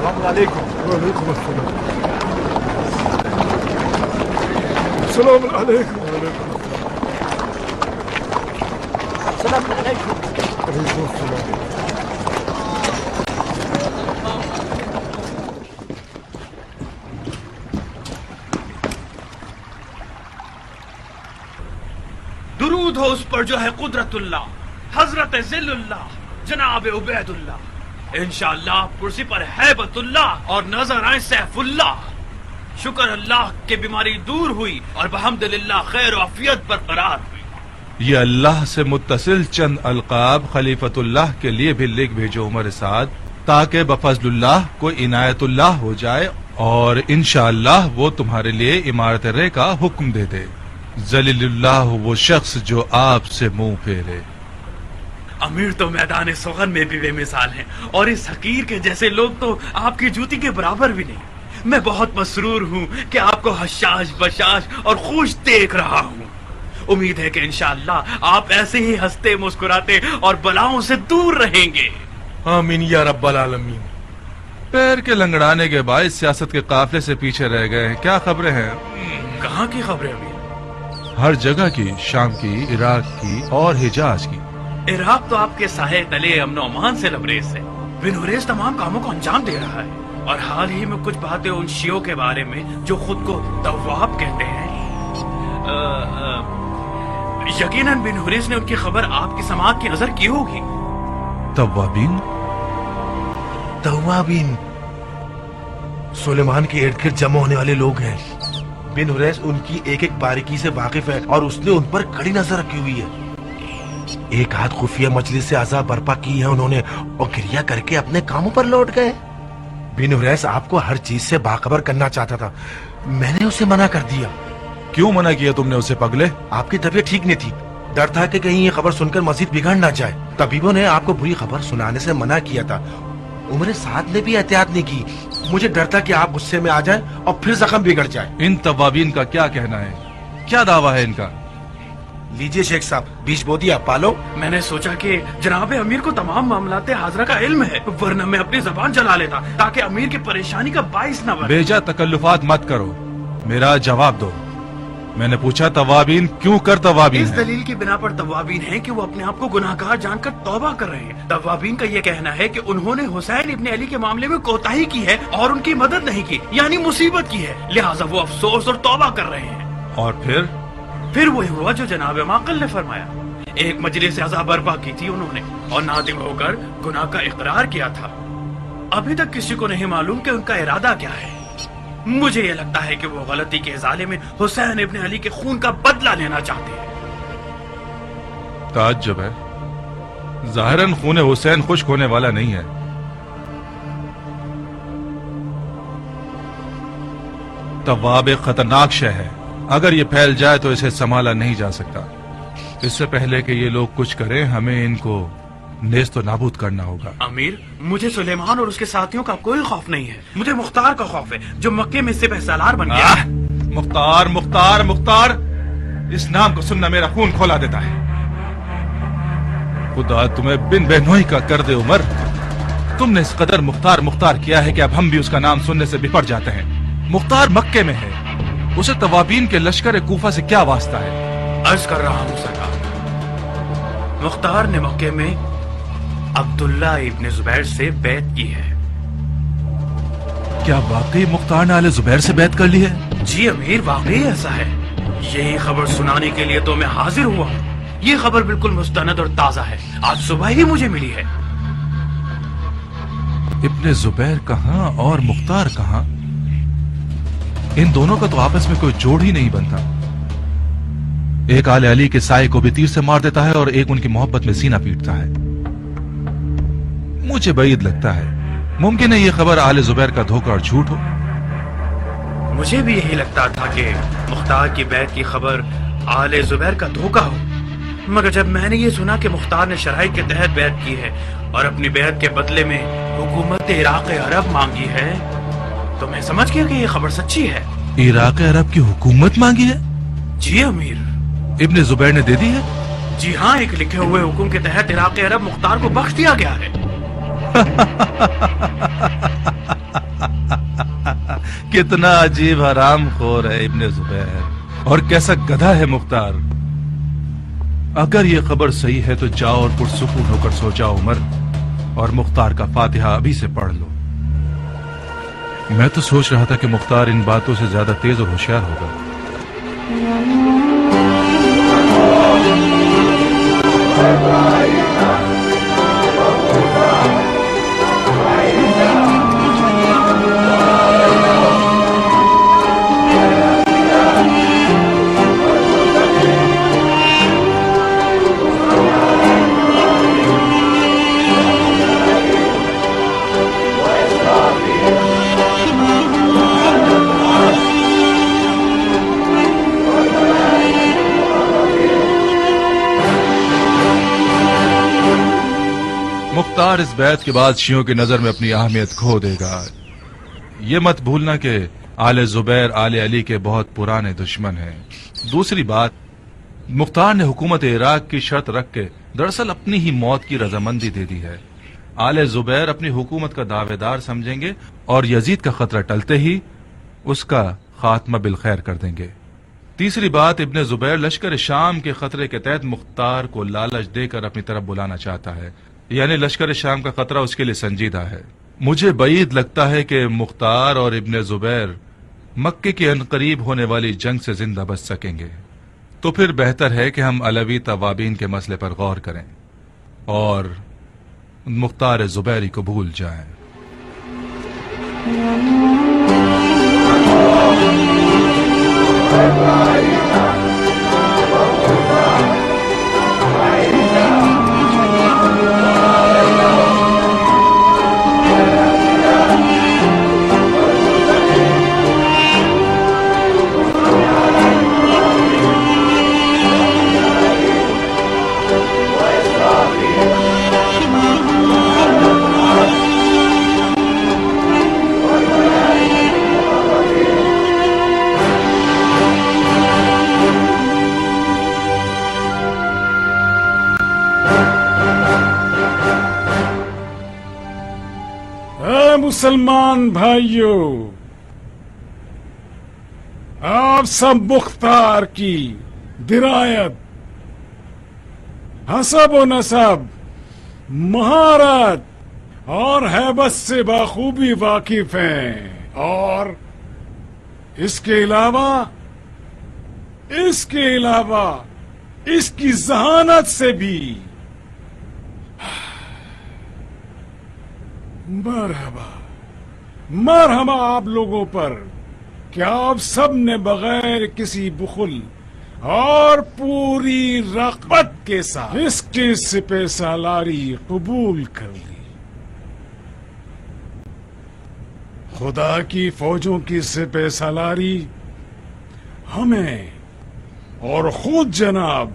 السلام علیکم. وعلیکم السلام. السلام علیکم. السلام علیکم. وعلیکم السلام. درود ہو اس پر جو ہے قدرت اللہ، حضرت ذل اللہ، جناب عبید اللہ. انشاءاللہ کرسی پر ہیبت اللہ اور نظر آئے سیف اللہ. شکر اللہ کہ بیماری دور ہوئی اور بحمدللہ خیر و عافیت برقرار ہوئی. یہ اللہ سے متصل چند القاب خلیفۃ اللہ کے لیے بھی لکھ بھیجو عمر سعد، تاکہ بفضل اللہ کو عنایت اللہ ہو جائے اور انشاءاللہ وہ تمہارے لیے عمارت رے کا حکم دے دے. ذلیل اللہ وہ شخص جو آپ سے منہ پھیرے. امیر تو میدان سخن میں بھی بے مثال ہیں اور اس حقیر کے جیسے لوگ تو آپ کی جوتی کے برابر بھی نہیں. میں بہت مسرور ہوں کہ آپ کو حشاش بشاش اور خوش دیکھ رہا ہوں. امید ہے کہ انشاءاللہ آپ ایسے ہی ہنستے مسکراتے اور بلاؤں سے دور رہیں گے. آمین یا رب العالمین. پیر کے لنگڑانے کے باعث سیاست کے قافلے سے پیچھے رہ گئے ہیں. کیا خبریں ہیں؟ کہاں کی خبریں امیر؟ ہر جگہ کی، شام کی، عراق کی اور حجاز کی. عراق تو آپ کے سائے تلے امن و امان سے لبریز ہے. بن حریث تمام کاموں کو انجام دے رہا ہے اور حال ہی میں کچھ باتیں ان شیعوں کے بارے میں جو خود کو تواب کہتے ہیں. یقیناً بن حریث نے ان کی خبر آپ کی سماعت کی نظر کی ہوگی. توابین؟ توابین سلیمان کے ارد گرد جمع ہونے والے لوگ ہیں. بن حریث ان کی ایک ایک باریکی سے واقف ہے اور اس نے ان پر کڑی نظر رکھی ہوئی ہے. ایک ہاتھ خفیہ مجلس سے عذاب برپا کی ہے انہوں نے اور کریا کر کے اپنے کاموں پر لوٹ گئے. بن حریث آپ کو ہر چیز سے باخبر کرنا چاہتا تھا، میں نے اسے منع کر دیا. کیوں منع کیا تم نے اسے پگلے؟ آپ کی طبیعت ٹھیک نہیں تھی، ڈر تھا کہ کہیں یہ خبر سن کر مزید بگڑ نہ جائے. طبیبوں نے آپ کو بری خبر سنانے سے منع کیا تھا. عمر سعد نے بھی احتیاط نہیں کی. مجھے ڈر تھا کہ آپ غصے میں آ جائیں اور پھر زخم بگڑ جائے. ان توابین کا کیا کہنا ہے؟ کیا دعویٰ ہے ان کا؟ لیجئے شیخ صاحب، بیچ بو دیا پالو. میں نے سوچا کہ جناب امیر کو تمام معاملات حاضرہ کا علم ہے، ورنہ میں اپنی زبان چلا لیتا تاکہ امیر کی پریشانی کا باعث نہ بنے. بیجا تکلفات مت کرو، میرا جواب دو. میں نے پوچھا توابین کیوں کر توابین اس ہے؟ دلیل کی بنا پر توابین ہیں کہ وہ اپنے آپ کو گناہ گار جان کر توبہ کر رہے ہیں. توابین کا یہ کہنا ہے کہ انہوں نے حسین ابن علی کے معاملے میں کوتاہی کی ہے اور ان کی مدد نہیں کی، یعنی مصیبت کی ہے، لہٰذا وہ افسوس اور توبہ کر رہے ہیں. اور پھر وہی ہوا جو جناب معقل نے فرمایا. ایک مجلس عذاب برپا کی تھی انہوں نے اور نادم ہو کر گناہ کا اقرار کیا تھا. ابھی تک کسی کو نہیں معلوم کہ ان کا ارادہ کیا ہے. مجھے یہ لگتا ہے کہ وہ غلطی کے ازالے میں حسین ابن علی کے خون کا بدلہ لینا چاہتے ہیں. تعجب ہے، ظاہراً خون حسین خشک ہونے والا نہیں ہے. تواب ایک خطرناک شے ہے، اگر یہ پھیل جائے تو اسے سنبھالا نہیں جا سکتا. اس سے پہلے کہ یہ لوگ کچھ کریں ہمیں ان کو نیست و نابود کرنا ہوگا. امیر، مجھے سلیمان اور اس کے ساتھیوں کا کوئی خوف نہیں ہے، مجھے مختار کا خوف ہے جو مکے میں سپہ سالار بن گیا. مختار مختار مختار، اس نام کو سننا میرا خون کھولا دیتا ہے. خدا تمہیں بن بہنوئی کا کر دے عمر. تم نے اس قدر مختار مختار کیا ہے کہ اب ہم بھی اس کا نام سننے سے بپڑ جاتے ہیں. مختار مکے میں ہے، اسے توابین کے لشکر کوفہ سے کیا واسطہ ہے؟ عرض کر رہا ہوں سرکار، مختار نے مکے میں عبداللہ ابن زبیر سے بیعت کی ہے. کیا واقعی مختار نے آل زبیر سے بیعت کر لی ہے؟ جی امیر، واقعی ایسا ہے. یہی خبر سنانے کے لیے تو میں حاضر ہوا ہوں. یہ خبر بالکل مستند اور تازہ ہے، آج صبح ہی مجھے ملی ہے. ابن زبیر کہاں اور مختار کہاں؟ ان دونوں کا تو آپس میں کوئی جوڑ ہی نہیں بنتا. ایک آل علی کے سائے کو بھی تیر سے مار دیتا ہے اور ایک ان کی محبت میں سینہ پیٹتا ہے. مجھے بعید لگتا ہے، ممکن ہے یہ خبر آل زبیر کا دھوکہ اور جھوٹ ہو. مجھے بھی یہی لگتا تھا کہ مختار کی بیعت کی خبر آل زبیر کا دھوکہ ہو، مگر جب میں نے یہ سنا کہ مختار نے شرائط کے تحت بیعت کی ہے اور اپنی بیعت کے بدلے میں حکومت عراق عرب مانگی ہے تو میں سمجھ گیا کہ یہ خبر سچی ہے. عراق عرب کی حکومت مانگی ہے؟ جی امیر. ابن زبیر نے دے دی ہے؟ جی ہاں، ایک لکھے ہوئے حکم کے تحت عراق عرب مختار کو بخش دیا گیا ہے. کتنا عجیب حرام خور ہے ابن زبیر، اور کیسا گدھا ہے مختار۔ اگر یہ خبر صحیح ہے تو جاؤ اور پرسکون ہو کر سو جاؤ عمر، اور مختار کا فاتحہ ابھی سے پڑھ لو۔ میں تو سوچ رہا تھا کہ مختار ان باتوں سے زیادہ تیز اور ہوشیار ہوگا۔ مختار اس بیعت کے بعد شیعوں کی نظر میں اپنی اہمیت کھو دے گا۔ یہ مت بھولنا کہ آل زبیر آل علی کے بہت پرانے دشمن ہیں۔ دوسری بات، مختار نے حکومت عراق کی شرط رکھ کے دراصل اپنی ہی موت کی رضامندی دے دی ہے۔ آل زبیر اپنی حکومت کا دعوے دار سمجھیں گے اور یزید کا خطرہ ٹلتے ہی اس کا خاتمہ بالخیر کر دیں گے۔ تیسری بات، ابن زبیر لشکر شام کے خطرے کے تحت مختار کو لالچ دے کر اپنی طرف بلانا چاہتا ہے، یعنی لشکر شام کا خطرہ اس کے لیے سنجیدہ ہے۔ مجھے بعید لگتا ہے کہ مختار اور ابن زبیر مکے کے عنقریب ہونے والی جنگ سے زندہ بچ سکیں گے، تو پھر بہتر ہے کہ ہم علوی توابین کے مسئلے پر غور کریں اور مختار زبیری کو بھول جائیں۔ مسلمان بھائیوں، آپ سب مختار کی درایت، حسب و نسب، مہارت اور ہیبت سے بخوبی واقف ہیں، اور اس کے علاوہ اس کی ذہانت سے بھی مرحبا آپ لوگوں پر کہ آپ سب نے بغیر کسی بخل اور پوری رغبت کے ساتھ اس کی سپہ سالاری قبول کر لی۔ خدا کی فوجوں کی سپہ سالاری ہمیں اور خود جناب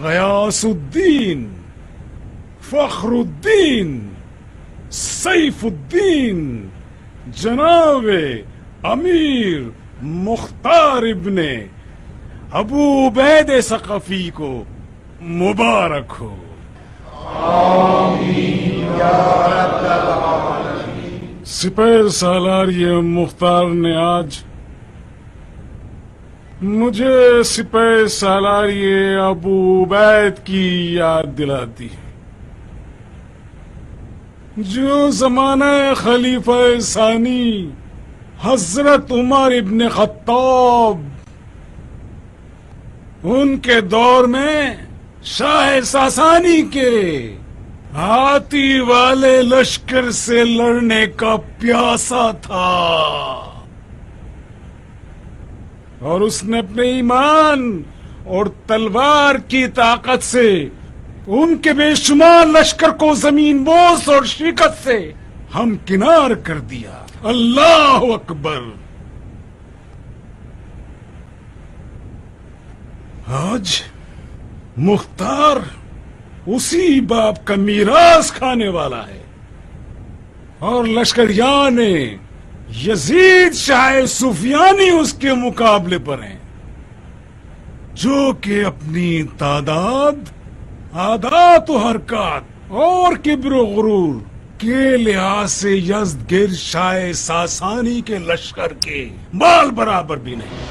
غیاث الدین، فخر الدین، سیف الدین، جناب امیر مختار ابن ابو عبید ثقفی کو مبارک ہو۔ سپہ سالاری مختار نے آج مجھے سپہ سالاری ابو عبید کی یاد دلا دی، جو زمانہ خلیفہ ثانی حضرت عمر ابن خطاب، ان کے دور میں شاہ ساسانی کے ہاتھی والے لشکر سے لڑنے کا پیاسا تھا، اور اس نے اپنے ایمان اور تلوار کی طاقت سے ان کے بے شمار لشکر کو زمین بوس اور شکست سے ہمکنار کر دیا۔ اللہ اکبر۔ آج مختار اسی باپ کا میراث کھانے والا ہے، اور لشکریان یزید شاہ سفیانی اس کے مقابلے پر ہیں، جو کہ اپنی تعداد، عادات و حرکات اور کبر و غرور के लिहाज से यज़दगिर्द शाह सासानी के लश्कर के बाल बराबर भी नहीं।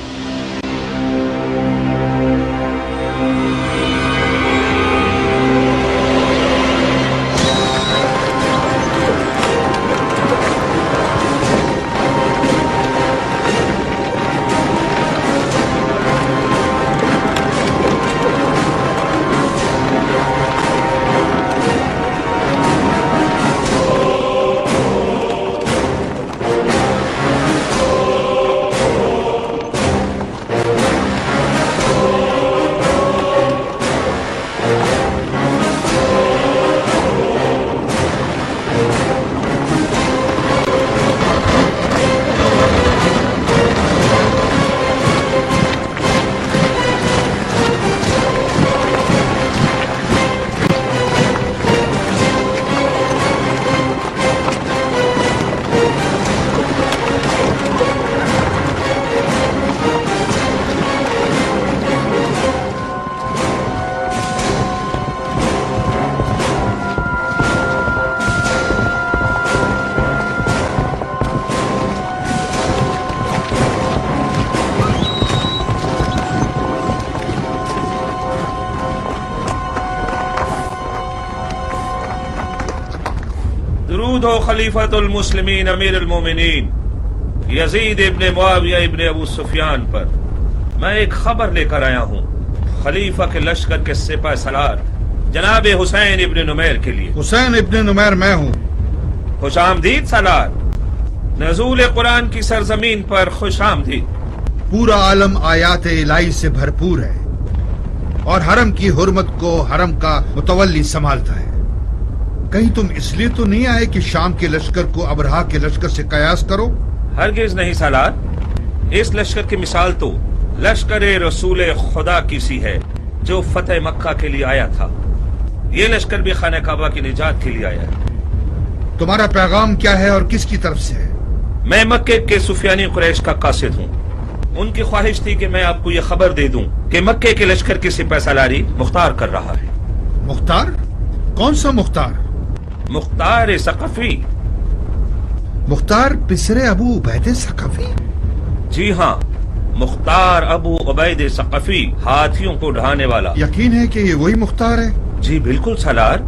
खलीफतुल मुस्लिमीन अमीरुल मोमिनीन यजीद इब्ने मुआविया इब्ने अबू सुफियान पर मैं एक खबर लेकर आया हूँ खलीफा के लश्कर के सिपह सलार जनाब हुसैन इब्ने नुमैर के लिए। हुसैन इब्ने नुमैर मैं हूँ। खुश आमदीद सलार, नज़ूल कुरान की सरजमीन पर खुश आमदीद। पूरा आलम आयात इलाही से भरपूर है और हरम की हुर्मत को हरम का मुतवल्ली संभालता है। कहीं तुम इसलिए तो नहीं आए कि शाम के लश्कर को अबरहा के लश्कर से कयास करो? हरगिज नहीं सालार, इस लश्कर की मिसाल तो लश्कर रसूल खुदा की सी है जो फतेह मक्का के लिए आया था। ये लश्कर भी खाने काबा की निजात के लिए आया है। तुम्हारा पैगाम क्या है और किसकी तरफ से है? मैं मक्के के सुफियानी कुरैश का कासिद हूँ। उनकी ख्वाहिश थी कि मैं आपको ये खबर दे दूं कि मक्के के लश्कर की सिपह सलारी मुख्तार कर रहा है। मुख्तार? कौन सा मुख्तार? मुख्तार सकफी। मुख्तार पिसरे अबू उबैद सकफी? जी हाँ, मुख्तार अबू उबैद सकफी, हाथियों को ढहाने वाला। यकीन है कि ये वही मुख्तार है? जी बिल्कुल सलार,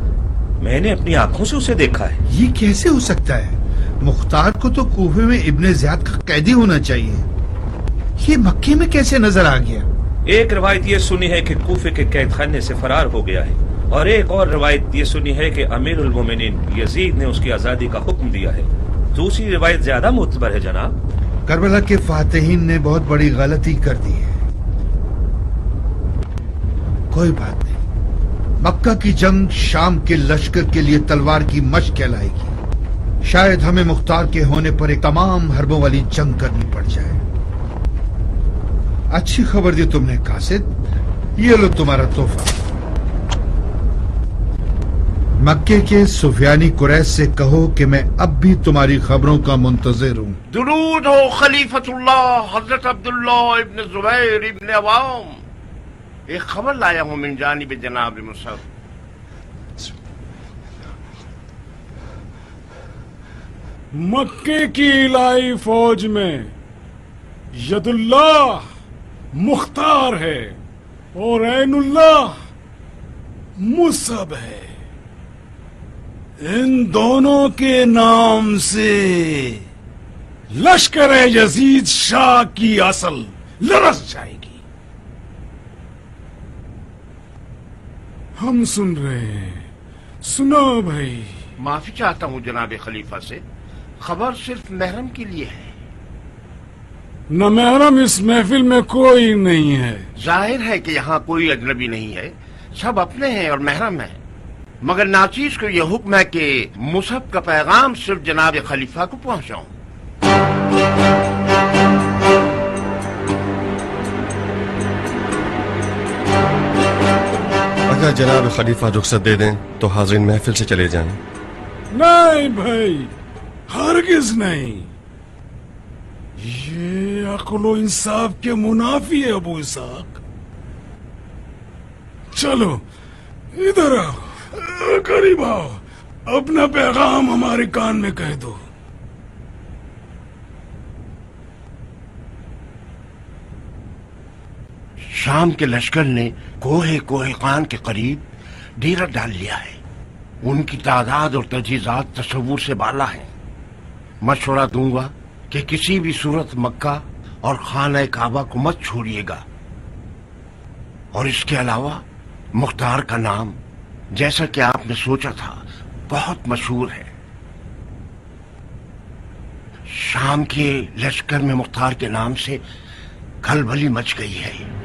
मैंने अपनी आंखों से उसे देखा है। ये कैसे हो सकता है? मुख्तार को तो कूफे में इब्ने ज़ियाद का कैदी होना चाहिए, ये मक्के में कैसे नजर आ गया? एक रवायत ये सुनी है कि कूफे के कैद खाने से फरार हो गया है और एक और रवायत ये सुनी है कि अमीरुल मोमिनीन यजीद ने उसकी आजादी का हुक्म दिया है। दूसरी रवायत ज्यादा मुतबर है जनाब। करबला के फातिहीन ने बहुत बड़ी गलती कर दी है। कोई बात नहीं, मक्का की जंग शाम के लश्कर के लिए तलवार की मशक कहलाएगी। शायद हमें मुख्तार के होने पर एक तमाम हरबों वाली जंग करनी पड़ जाए। अच्छी खबर दी तुमने कासिद, ये लो तुम्हारा तोहफा। मक्के के सुफियानी कुरैश से कहो कि मैं अब भी तुम्हारी खबरों का मुंतजिर हूँ। दुरूद हो खलीफतुल्लाह हजरत अब्दुल्ला इब्न जुबैर इब्न अवाम। एक खबर लाया हूँ मिन जानिब जनाब मुसअब। मक्के की इलाही फौज में यदुल्लाह मुख्तार है और ऐनुल्लाह मुसअब है। इन दोनों के नाम से लश्कर यजीद शाह की असल लरस जाएगी। हम सुन रहे हैं, सुनो भाई। माफी चाहता हूँ जनाब खलीफा से, खबर सिर्फ महरम के लिए है। न महरम इस महफिल में कोई नहीं है। जाहिर है कि यहाँ कोई अजनबी नहीं है, सब अपने हैं और महरम है। मगर नाचीज को यह हुक्म है कि मुसहब का पैगाम सिर्फ जनाब खलीफा को पहुंचाऊं। अगर जनाब खलीफा रुख्सत दे दें तो हाज़रीन महफिल से चले जाएं। नहीं भाई, हरगिज नहीं। ये अक्ल इंसाफ के मुनाफी है अबू इसाक। चलो इधर आओ, करीब आओ। अपना पैगाम हमारे कान में कह दो। शाम के लश्कर ने कोहे खान के करीब डेरा डाल लिया है। उनकी तादाद और तजीज़ात तस्वुर से बाला है। मशवरा दूंगा कि किसी भी सूरत मक्का और खाना काबा को मत छोड़िएगा। और इसके अलावा मुख्तार का नाम, जैसा कि आपने सोचा था, बहुत मशहूर है। शाम के लश्कर में मुख्तार के नाम से खलबली मच गई है।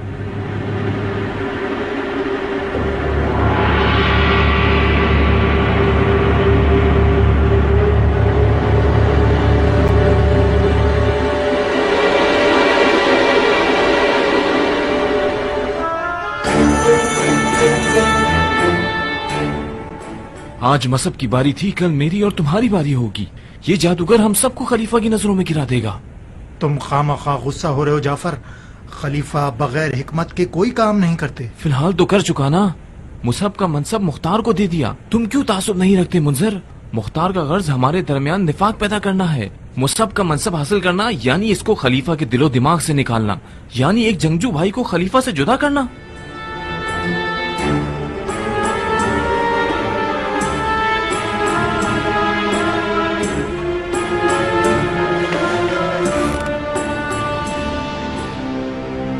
आज मसब की बारी थी, कल मेरी और तुम्हारी बारी होगी। ये जादूगर हम सबको खलीफा की नजरों में गिरा देगा। तुम खामखा गुस्सा हो रहे हो जाफर। खलीफा बगैर हिकमत के कोई काम नहीं करते। फिलहाल तो कर चुका ना। मुसहब का मनसब मुख्तार को दे दिया। तुम क्यों तासुब नहीं रखते मुंजर? मुख्तार का गर्ज हमारे दरमियान निफाक पैदा करना है। मुसहब का मनसब हासिल करना यानी इसको खलीफा के दिलो दिमाग से निकालना, यानी एक जंगजू भाई को खलीफा से जुदा करना।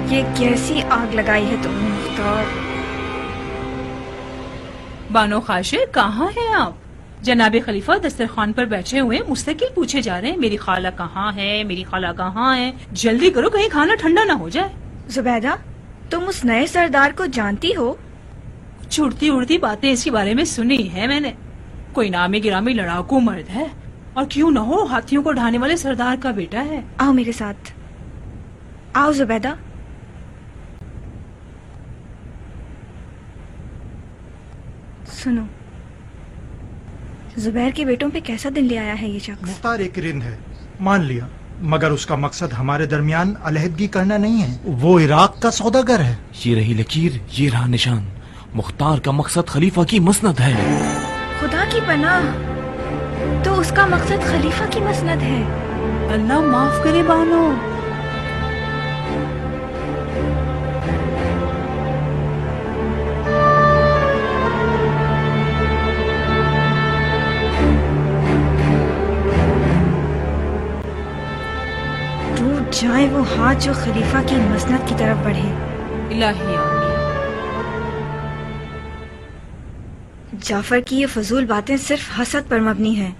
ये कैसी आग लगाई है तुमने मुख्तार? बानो खाशे, कहाँ हैं आप? जनाबे खलीफा दस्तरखान पर बैठे हुए मुस्तकिल पूछे जा रहे हैं, मेरी खाला कहाँ है, मेरी खाला कहाँ है? जल्दी करो, कहीं खाना ठंडा ना हो जाए। जुबैदा, तुम उस नए सरदार को जानती हो? छुड़ती उड़ती बातें इसके बारे में सुनी है मैंने। कोई नामी गिरामी लड़ाकू मर्द है, और क्यों न हो हाथियों को ढाने वाले सरदार का बेटा है। आओ मेरे साथ, आओ जुबैदा। सुनो, जुबैर के बेटों पे कैसा दिन ले आया है ये शख्स? मुख्तार एक रिंद है, मान लिया, मगर उसका मकसद हमारे दरमियान अलहदगी करना नहीं है। वो इराक का सौदागर है। ये रही लकीर, ये रहा निशान। मुख्तार का मकसद खलीफा की मसनद है। खुदा की पनाह, तो उसका मकसद खलीफा की मसनद है। अल्लाह माफ करे बानो। जाए वो हाथ जो खलीफा की मसनद की तरफ बढ़े। इलाही आमीन। जाफर की ये फजूल बातें सिर्फ हसद पर मबनी हैं।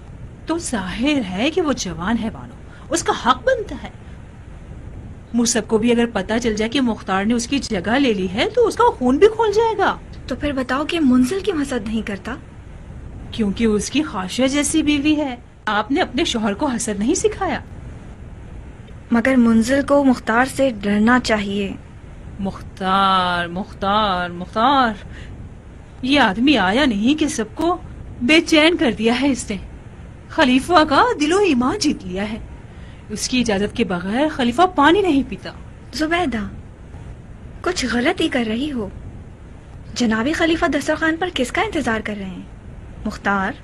तो जाहिर है कि वो जवान है बानो, उसका हक बनता है। मुसहब को भी अगर पता चल जाए कि मुख्तार ने उसकी जगह ले ली है तो उसका खून भी खोल जाएगा। तो फिर बताओ कि मुंजिल क्यों हसद नहीं करता? क्योंकि उसकी खाशिया जैसी बीवी है। आपने अपने शोहर को हसद नहीं सिखाया। मगर मुंजिल को मुख्तार से डरना चाहिए। मुख्तार मुख्तार मुख्तार, ये आदमी आया नहीं कि सबको बेचैन कर दिया है इसने। खलीफा का दिलो ईमान जीत लिया है। उसकी इजाजत के बगैर खलीफा पानी नहीं पीता। जुबैदा, कुछ गलत ही कर रही हो। जनाबी खलीफा दस्तरखान पर किसका इंतजार कर रहे हैं, मुख्तार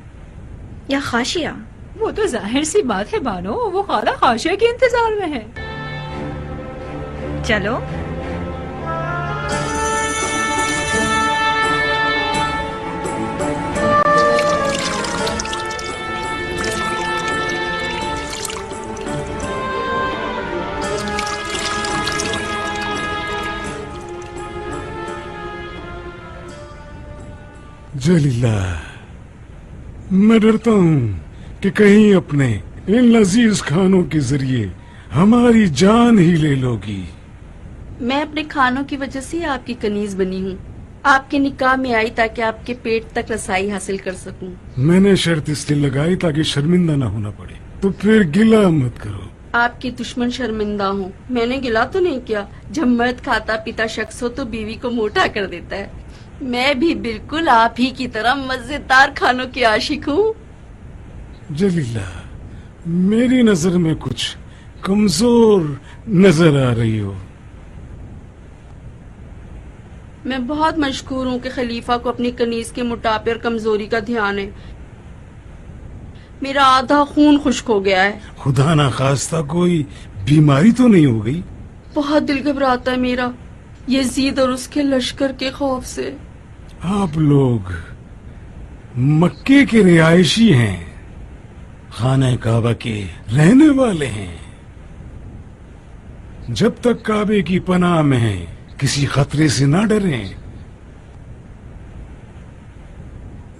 या खाशिया? वो तो जाहिर सी बात है बानो, वो खाला खाशिया के इंतजार में है। चलो। जलीला, मैं डरता हूँ कि कहीं अपने इन लजीज खानों के जरिए हमारी जान ही ले लोगी। मैं अपने खानों की वजह से आपकी कनीज बनी हूँ। आपके निकाह में आई ताकि आपके पेट तक रसाई हासिल कर सकूं। मैंने शर्त इसलिए लगाई ताकि शर्मिंदा ना होना पड़े। तो फिर गिला मत करो। आपके दुश्मन शर्मिंदा हूँ, मैंने गिला तो नहीं किया। जब मर्द खाता पीता शख्स हो तो बीवी को मोटा कर देता है। मैं भी बिल्कुल आप ही की तरह मजेदार खानों की आशिक हूँ। जलीला, मेरी नजर में कुछ कमजोर नजर आ रही हो। मैं बहुत मशकूर हूँ कि खलीफा को अपनी कनीज के मोटापे और कमजोरी का ध्यान है। मेरा आधा खून खुश्क हो गया है। खुदा ना खास्ता कोई बीमारी तो नहीं हो गई? बहुत दिल घबराता है मेरा यजीद और उसके लश्कर के खौफ से। आप लोग मक्के के रिहायशी हैं, खाना काबा के रहने वाले हैं। जब तक काबे की पनाह में हैं, किसी खतरे से ना डरें।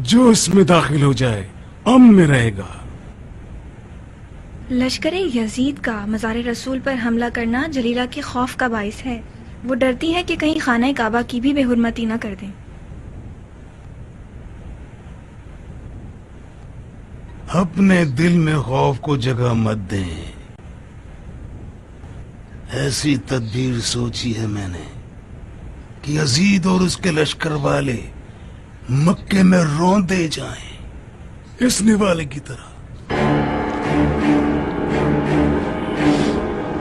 जो इसमें दाखिल हो जाए अमन में रहेगा। लश्कर यजीद का मज़ार रसूल पर हमला करना जलीला के खौफ का बाइस है। वो डरती है कि कहीं खाना काबा की भी बेहुरमती न कर दें। अपने दिल में खौफ को जगह मत दें। ऐसी तदबीर सोची है मैंने कि यजीद और उसके लश्कर वाले मक्के में रौंदे जाएं, इस निवाले की तरह।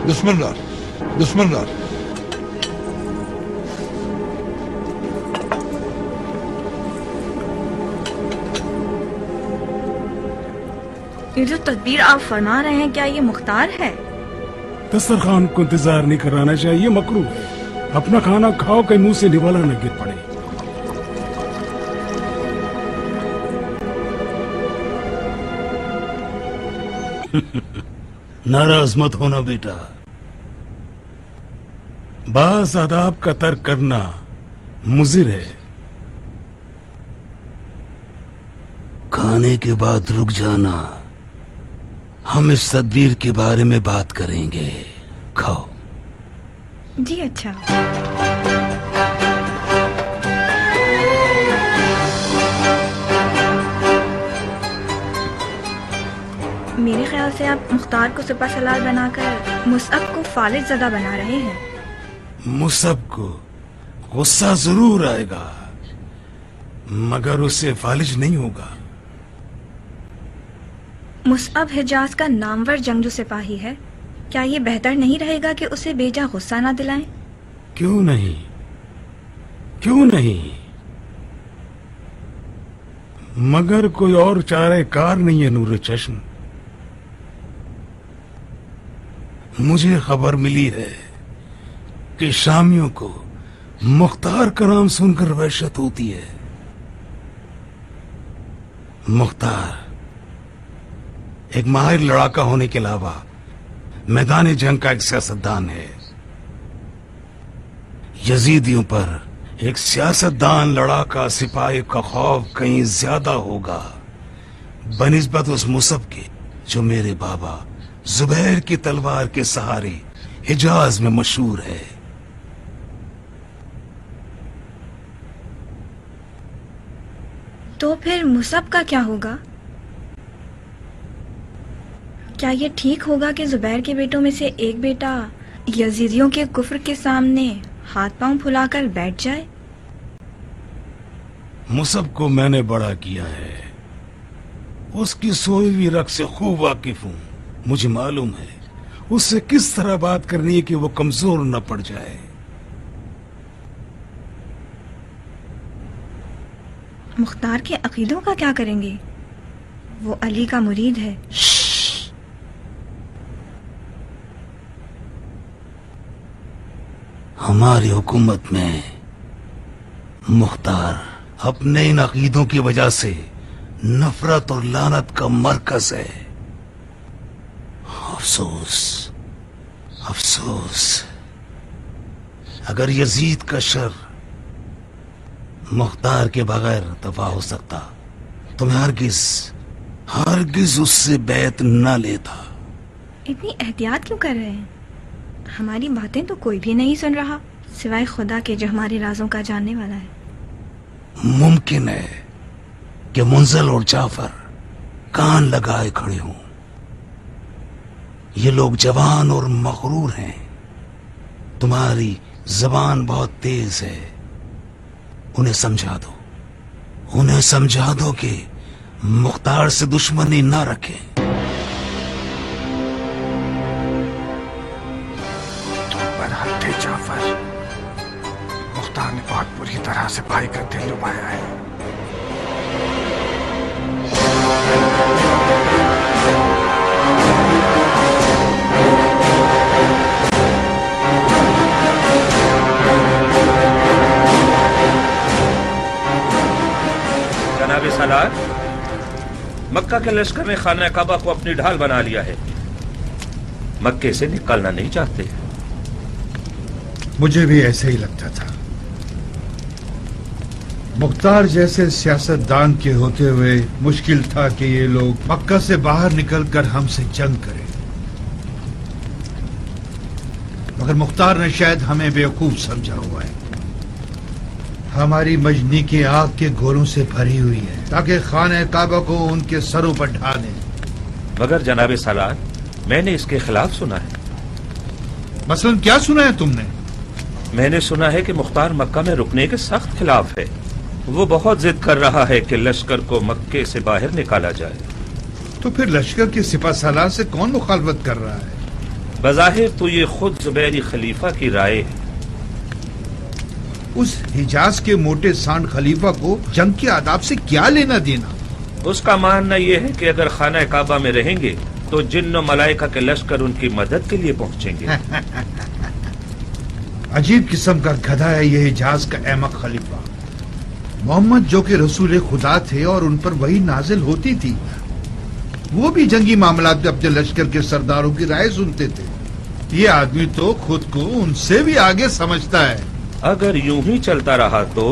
दुश्मन ये जो तदबीर आप फरमा रहे हैं, क्या ये मुख्तार है? दस्तरखान को इंतजार नहीं कराना चाहिए, मकरूह है। अपना खाना खाओ, कहीं मुंह से निवाला न गिर पड़े। नाराज मत होना बेटा। बास आदाब का तर्क करना मुजिर है। खाने के बाद रुक जाना, हम इस तदबीर के बारे में बात करेंगे। खाओ। जी अच्छा। मेरे ख्याल से आप मुख्तार को सुपा सलार बनाकर मुसअब को फालिज ज़दा बना रहे हैं। मुसअब को गुस्सा जरूर आएगा, मगर उससे फालिज नहीं होगा। मुसअब हिजाज का नामवर जंगजू सिपाही है। क्या ये बेहतर नहीं रहेगा कि उसे बेजा गुस्सा ना दिलाएं? क्यों नहीं, क्यों नहीं, मगर कोई और चारे कार नहीं है नूर चश्म। मुझे खबर मिली है कि शामियों को मुख्तार का नाम सुनकर वहशत होती है। मुख्तार एक माहिर लड़ाका होने के अलावा मैदान जंग का एक सियासतदान है। यजीदियों पर एक सियासतदान लड़ाका सिपाही का खौफ कहीं ज्यादा होगा बनिस्बत उस मुसअब के जो मेरे बाबा जुबैर की तलवार के सहारे हिजाज में मशहूर है। तो फिर मुसअब का क्या होगा? क्या ये ठीक होगा कि जुबैर के बेटों में से एक बेटा यजीदियों के कुफ्र के सामने हाथ पांव फुलाकर बैठ जाए? मुसअब को मैंने बड़ा किया है, उसकी सोई हुई रग से खूब वाकिफ हूं। मुझे मालूम है उससे किस तरह बात करनी है कि वो कमजोर न पड़ जाए। मुख्तार के अकीदों का क्या करेंगे? वो अली का मुरीद है। हमारी हुकूमत में मुख्तार अपने इन अकीदों की वजह से नफरत और लानत का मरकज है। अफसोस, अफसोस, अगर यजीद का शर मुख्तार के बगैर दफा हो सकता तो मैं हरगिज उससे बैत न लेता। इतनी एहतियात क्यों कर रहे हैं? हमारी बातें तो कोई भी नहीं सुन रहा सिवाय खुदा के जो हमारे राजों का जानने वाला है। मुमकिन है कि मुंजल और जाफर कान लगाए खड़े हों। ये लोग जवान और मगरूर हैं। तुम्हारी जबान बहुत तेज है, उन्हें समझा दो, उन्हें समझा दो कि मुख्तार से दुश्मनी ना रखें। जाफर, मुख्तार ने बहुत बुरी तरह से भाई का दिल डुबाया है। मक्का के लश्कर ने खाना काबा को अपनी ढाल बना लिया है, मक्के से निकलना नहीं चाहते। मुझे भी ऐसे ही लगता था। मुख्तार जैसे सियासतदान के होते हुए मुश्किल था कि ये लोग मक्का से बाहर निकलकर हमसे जंग करें, मगर मुख्तार ने शायद हमें बेवकूफ समझा हुआ है। हमारी मजनी की आग के गोलों से भरी हुई है ताकि खाने काबा को उनके सरों पर ढा दें। मगर जनाब सालार, मैंने इसके खिलाफ सुना है। मसलन क्या सुना है तुमने? मैंने सुना है कि मुख्तार मक्का में रुकने के सख्त खिलाफ है। वो बहुत जिद कर रहा है कि लश्कर को मक्के से बाहर निकाला जाए। तो फिर लश्कर के सिपा सालार से कौन मुखालफत कर रहा है? बज़ाहिर तो ये खुद जुबैरी खलीफा की राय है। उस हिजाज के मोटे सांड खलीफा को जंग के आदाब से क्या लेना देना? उसका मानना यह है कि अगर खाना काबा में रहेंगे तो जिन्न मलाइका के लश्कर उनकी मदद के लिए पहुंचेंगे। अजीब किस्म का गधा है ये हिजाज का अहमक खलीफा। मोहम्मद जो कि रसूल खुदा थे और उन पर वही नाजिल होती थी, वो भी जंगी मामलात में अपने लश्कर के सरदारों की राय सुनते थे। ये आदमी तो खुद को उनसे भी आगे समझता है। अगर यूं ही चलता रहा तो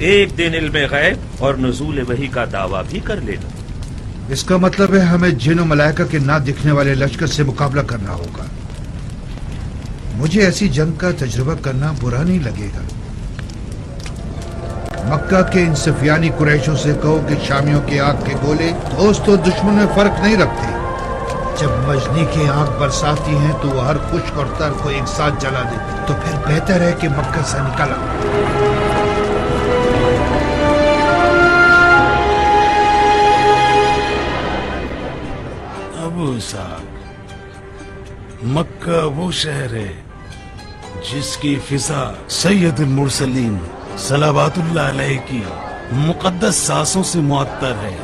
एक दिन इल्म गैब और नुज़ूल वही का दावा भी कर लेगा। इसका मतलब है हमें जिन और मलाइका के ना दिखने वाले लश्कर से मुकाबला करना होगा। मुझे ऐसी जंग का तजुर्बा करना बुरा नहीं लगेगा। मक्का के इन सफियानी कुरैशों से कहो कि शामियों के आग के गोले दोस्त और दुश्मन में फर्क नहीं रखते। जब मजनी की आग बरसाती हैं तो वो हर खुश्क और तर को एक साथ जला देती। तो फिर बेहतर है कि मक्का से निकला। अबू साहब, मक्का वो शहर है जिसकी फिजा सैयदुल मुरसलीन सलावतुल्लाह अलैहि की मुकद्दस सांसों से मुअत्तर है।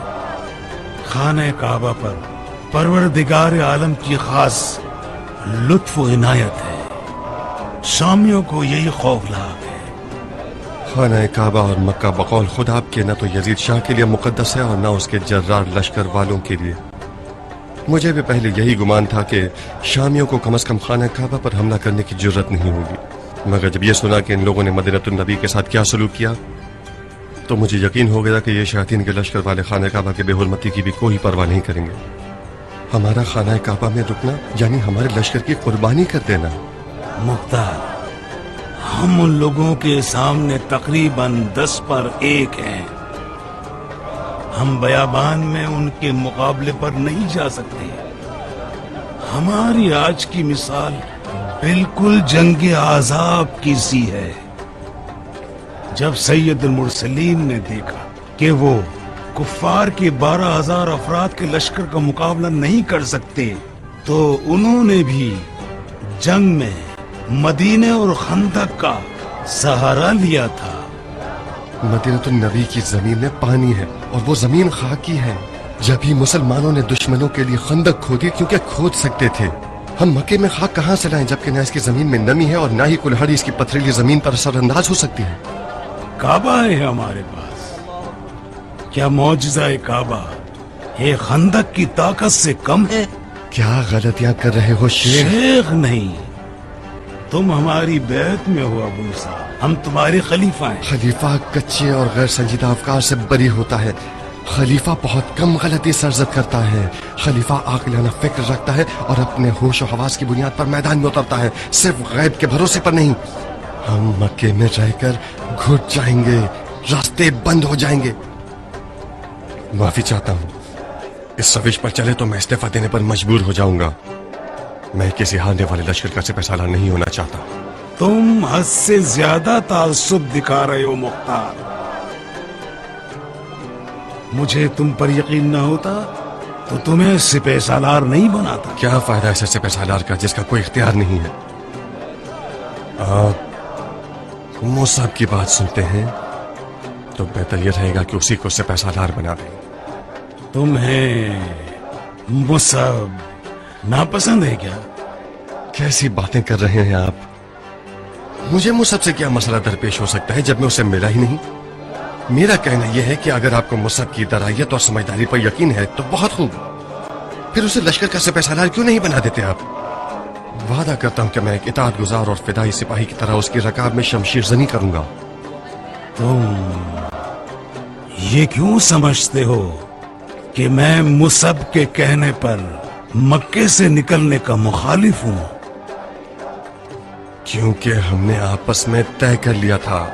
खाने काबा पर परवरदिगार आलम की खास लुत्फ व इनायत है। शामियों को यही खौफनाक है। खाना काबा और मक्का बकौल खुद आपके न तो यजीद शाह के लिए मुकद्दस है और न उसके जर्रार लश्कर वालों के लिए। मुझे भी पहले यही गुमान था कि शामियों को कम से कम खाना काबा पर हमला करने की जरूरत नहीं होगी, मगर जब ये सुना कि इन लोगों ने मदीनतुन नबी के साथ क्या सलूक किया तो मुझे यकीन हो गया कि ये शयातीन के लश्कर वाले खाना काबा के बेहुरमती की भी कोई परवाह नहीं करेंगे। हमारा खाना काबा में रुकना यानी हमारे लश्कर की कुर्बानी कर देना। मुख्तार, हम उन लोगों के सामने तकरीबन 10 पर 1 हैं। हम बयाबान में उनके मुकाबले पर नहीं जा सकते। हमारी आज की मिसाल बिल्कुल जंग आज़ाब की सी है। जब सैयदुल मुरसलीन ने देखा कि वो कुफ्फार के 12,000 अफराद के लश्कर का मुकाबला नहीं कर सकते तो उन्होंने भी जंग में मदीने और खंदक का सहारा लिया था। मदीनतुन नबी की जमीन में पानी है और वो जमीन खाकी है। जब ही मुसलमानों ने दुश्मनों के लिए खंदक खोदी क्योंकि खोद सकते थे। हम मक्के में खाक कहाँ से लाएं जबकि न इसकी जमीन में नमी है और न ही कुल्हाड़ी इसकी पथरीली जमीन पर असरअंदाज हो सकती है। काबा है हमारे पास। क्या मौजज़ा काबा ये खंदक की ताकत से कम है? क्या गलतियां कर रहे हो शेख नहीं, तुम हमारी बैत में हो अबू साहब। हम तुम्हारे खलीफा हैं। खलीफा कच्चे और गैर संजीदा अफकार से बरी होता है। खलीफा बहुत कम गलती सरजद करता है। खलीफा आकिलाना फिक्र रखता है और अपने होश और हवास की बुनियाद पर मैदान में उतरता है, सिर्फ गैब के भरोसे पर नहीं। हम मक्के में रहकर घुट जाएंगे, रास्ते बंद हो जाएंगे। माफी चाहता हूँ, इस सविश पर चले तो मैं इस्तीफा देने पर मजबूर हो जाऊंगा। मैं किसी हारने वाले लश्कर का सिपहसालार नहीं होना चाहता। तुम हद से ज्यादा ताल्लुक दिखा रहे हो मुख्तार। मुझे तुम पर यकीन न होता तो तुम्हें सिपहसालार नहीं बनाता। क्या फायदा ऐसे सिपहसालार का जिसका कोई इख्तियार नहीं है। आप मुसअब की बात सुनते हैं तो बेहतर यह रहेगा कि उसी को सिपहसालार बना दें। तुम्हें मुसअब नापसंद है क्या? कैसी बातें कर रहे हैं आप? मुझे मुसअब से क्या मसला दरपेश हो सकता है जब मैं उसे मिला ही नहीं। میرا کہنا یہ ہے کہ اگر آپ کو مصعب کی درائیت اور سمجھداری پر یقین ہے تو بہت خوب، پھر اسے لشکر کا سپہ سالار کیوں نہیں بنا دیتے آپ؟ وعدہ کرتا ہوں کہ میں ایک اطاعت گزار اور فدائی سپاہی کی طرح اس کی رکاب میں شمشیر زنی کروں گا۔ تم یہ کیوں سمجھتے ہو کہ میں مصعب کے کہنے پر مکے سے نکلنے کا مخالف ہوں؟ کیونکہ ہم نے آپس میں طے کر لیا تھا،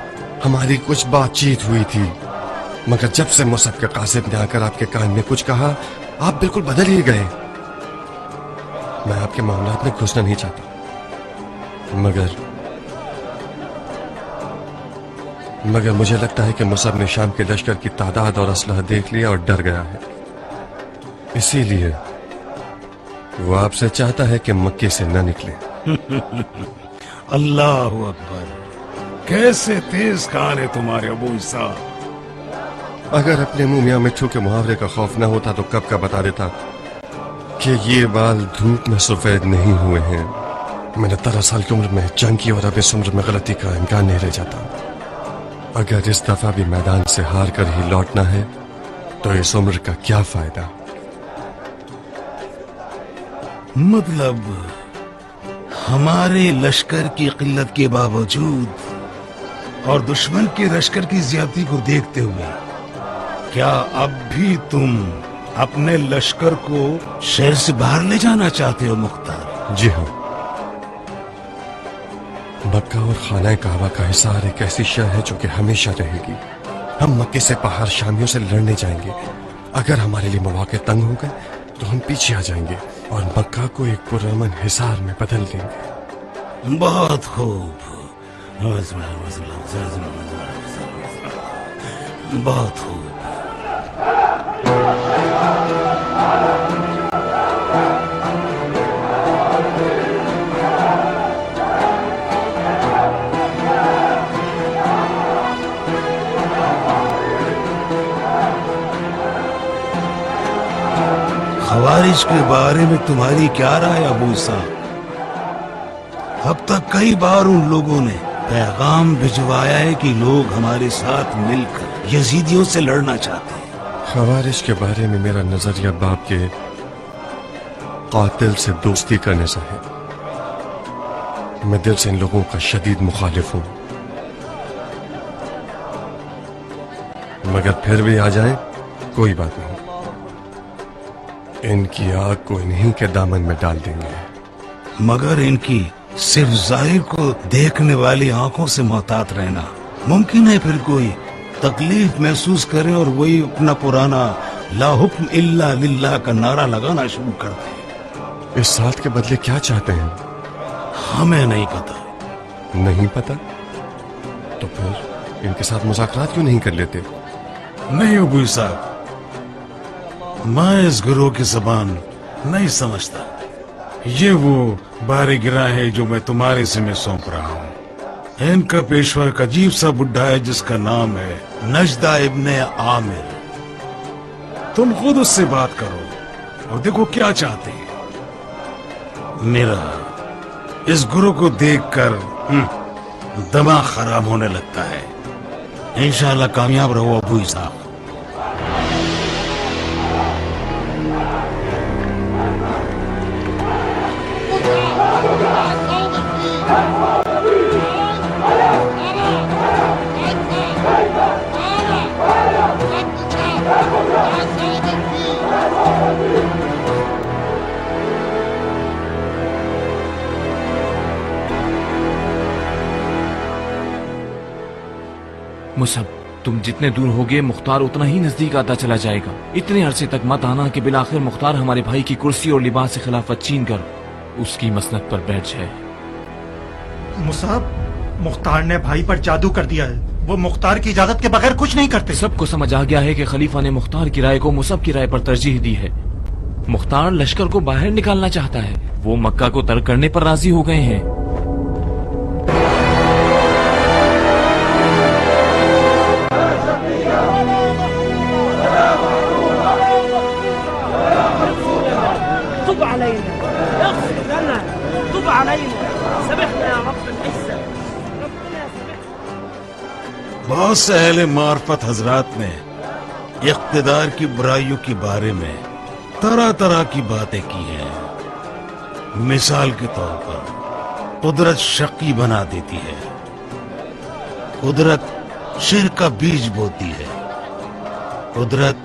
ہماری کچھ بات چیت ہوئی تھی، مگر جب سے مصعب کے قاصد نے آ کر آپ کے کان میں کچھ کہا آپ بالکل بدل ہی گئے۔ میں آپ کے معاملات میں گھسنا نہیں چاہتا، مگر مجھے لگتا ہے کہ مصعب نے شام کے لشکر کی تعداد اور اسلحہ دیکھ لیا اور ڈر گیا ہے، اسی لیے وہ آپ سے چاہتا ہے کہ مکے سے نہ نکلے۔ اللہ اکبر، کیسے تیز کار ہے تمہارے ابو اسحاق۔ اگر اپنے منہ میاں مٹھو کے محاورے کا خوف نہ ہوتا تو کب کا بتا دیتا کہ یہ بال دھوپ میں سفید نہیں ہوئے ہیں۔ میں نے 13 سال کی عمر میں جنگ کی اور اب اس عمر میں غلطی کا امکان نہیں رہ جاتا۔ اگر اس دفعہ بھی میدان سے ہار کر ہی لوٹنا ہے تو اس عمر کا کیا فائدہ؟ مطلب ہمارے لشکر کی قلت کے باوجود اور دشمن کے لشکر کی زیادتی کو دیکھتے ہوئے کیا اب بھی تم اپنے لشکر کو شہر سے باہر لے جانا چاہتے ہو مختار؟ جی ہاں، مکہ اور خانہ کعبہ کا حصار ایک ایسی شے ہے جو کہ ہمیشہ رہے گی۔ ہم مکے سے باہر شامیوں سے لڑنے جائیں گے، اگر ہمارے لیے مواقع تنگ ہو گئے تو ہم پیچھے آ جائیں گے اور مکہ کو ایک پرامن حصار میں بدل دیں گے۔ بہت خوب، بہت خوب۔ خوارج کے بارے میں تمہاری کیا رائے ابو اسحاق؟ اب تک کئی بار ان لوگوں نے پیغام بھجوایا ہے کہ لوگ ہمارے ساتھ مل کر یزیدیوں سے لڑنا چاہتے ہیں۔ خوارج کے بارے میں میرا نظریہ باپ کے قاتل سے دوستی کرنے سے ہے۔ میں دل سے ان لوگوں کا شدید مخالف ہوں، مگر پھر بھی آ جائیں کوئی بات نہیں، ان کی آگ کو انہی کے دامن میں ڈال دیں گے۔ مگر ان کی صرف ظاہر کو دیکھنے والی آنکھوں سے محتاط رہنا۔ ممکن ہے پھر کوئی تکلیف محسوس کرے اور وہی اپنا پرانا لا حکم الا للہ کا نعرہ لگانا شروع کر دے۔ اس ساتھ کے بدلے کیا چاہتے ہیں؟ ہمیں نہیں پتا۔ نہیں پتا تو پھر ان کے ساتھ مذاکرات کیوں نہیں کر لیتے؟ نہیں ابو صاحب، میں اس گروہ کی زبان نہیں سمجھتا۔ یہ وہ بار گرہ ہے جو میں تمہارے ذمہ سونپ رہا ہوں۔ ان کا پیشوا ایک عجیب سا بڈھا ہے جس کا نام ہے نجدہ ابن عامر۔ تم خود اس سے بات کرو اور دیکھو کیا چاہتے ہیں۔ میرا اس گروہ کو دیکھ کر دماغ خراب ہونے لگتا ہے۔ انشاءاللہ کامیاب رہو ابو اسحاق۔ مصعب، تم جتنے دور ہوگے مختار اتنا ہی نزدیک آتا چلا جائے گا۔ اتنے عرصے تک مت آنا کہ بالآخر مختار ہمارے بھائی کی کرسی اور لباس سے خلافت چھین کر اس کی مسند پر بیٹھ جائے۔ مصعب، مختار نے بھائی پر جادو کر دیا ہے، وہ مختار کی اجازت کے بغیر کچھ نہیں کرتے۔ سب کو سمجھ آ گیا ہے کہ خلیفہ نے مختار کی رائے کو مصعب کی رائے پر ترجیح دی ہے۔ مختار لشکر کو باہر نکالنا چاہتا ہے، وہ مکہ کو ترک کرنے پر راضی ہو گئے ہیں۔ بہت سے اہل معرفت حضرات نے اقتدار کی برائیوں کے بارے میں طرح طرح کی باتیں کی ہیں. مثال کے طور پر قدرت شقی بنا دیتی ہے، قدرت شرک کا بیج بوتی ہے، قدرت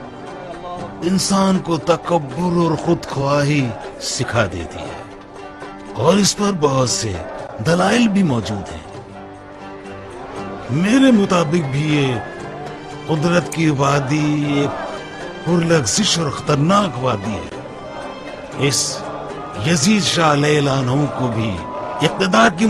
انسان کو تکبر اور خود خواہی سکھا دیتی ہے، اور اس پر بہت سے دلائل بھی موجود ہیں. میرے مطابق بھی یہ قدرت کی وادی ایک پرلغزش اور خطرناک وادی ہے. اس یزید شاہ علیہ العنہ کو بھی اقتدار کی